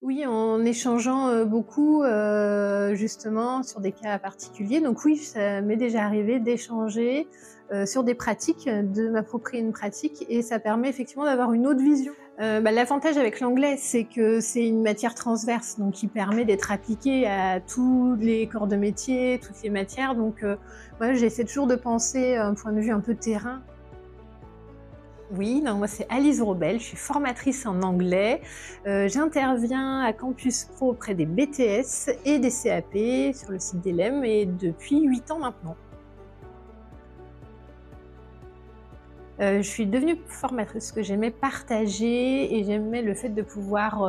Oui, en échangeant, beaucoup, justement sur des cas particuliers. Donc oui, ça m'est déjà arrivé d'échanger, sur des pratiques, de m'approprier une pratique et ça permet effectivement d'avoir une autre vision. L'avantage avec l'anglais, c'est que c'est une matière transverse, donc qui permet d'être appliquée à tous les corps de métier, toutes les matières. Donc moi j'essaie toujours de penser un point de vue un peu terrain. Oui, donc moi c'est Alice Robel, je suis formatrice en anglais. J'interviens à Campus Pro auprès des BTS et des CAP sur le site d'ELEM et depuis 8 ans maintenant. Je suis devenue formatrice parce que j'aimais partager et j'aimais le fait de pouvoir,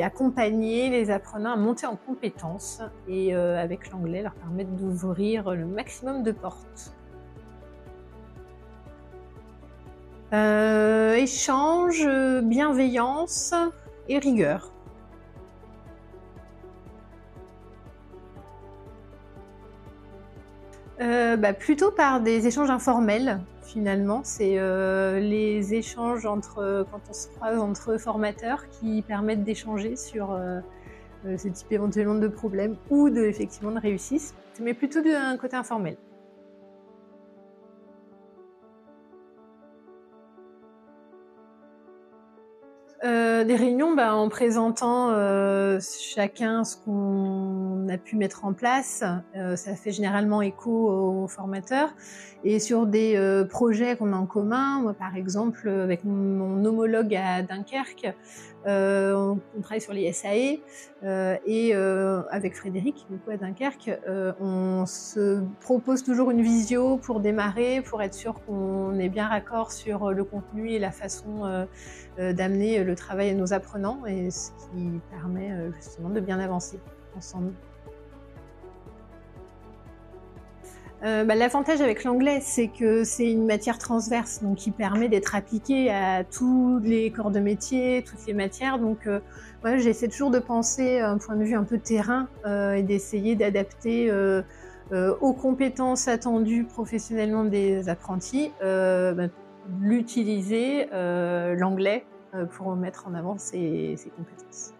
accompagner les apprenants à monter en compétences et avec l'anglais leur permettre d'ouvrir le maximum de portes. Échange, bienveillance et rigueur. Plutôt par des échanges informels, finalement. C'est, les échanges entre, quand on se croise entre formateurs qui permettent d'échanger sur, ce type éventuellement de problèmes ou de effectivement de réussite, mais plutôt d'un côté informel. Des réunions, en présentant, chacun ce qu'on a pu mettre en place, ça fait généralement écho aux formateurs et sur des, projets qu'on a en commun. Moi, par exemple, avec mon homologue à Dunkerque, on travaille sur les SAE, et avec Frédéric, du coup, à Dunkerque, on se propose toujours une visio pour démarrer, pour être sûr qu'on est bien raccord sur, le contenu et la façon, d'amener le travail à nos apprenants et ce qui permet, justement de bien avancer ensemble. L'avantage avec l'anglais, c'est que c'est une matière transverse, donc qui permet d'être appliquée à tous les corps de métier, toutes les matières. Donc moi j'essaie toujours de penser un point de vue un peu terrain, et d'essayer d'adapter, aux compétences attendues professionnellement des apprentis, l'utiliser, l'anglais, pour mettre en avant ces compétences.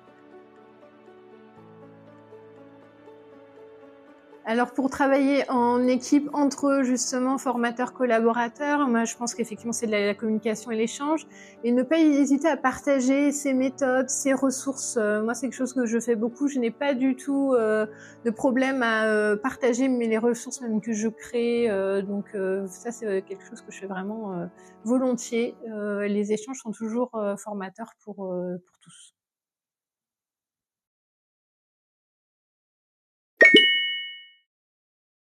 Alors pour travailler en équipe entre justement formateurs, collaborateurs, moi je pense qu'effectivement c'est de la communication et l'échange et ne pas hésiter à partager ses méthodes, ses ressources. Moi c'est quelque chose que je fais beaucoup, je n'ai pas du tout, de problème à, partager mais les ressources même que je crée, ça c'est, quelque chose que je fais vraiment, volontiers. Les échanges sont toujours, formateurs pour tous.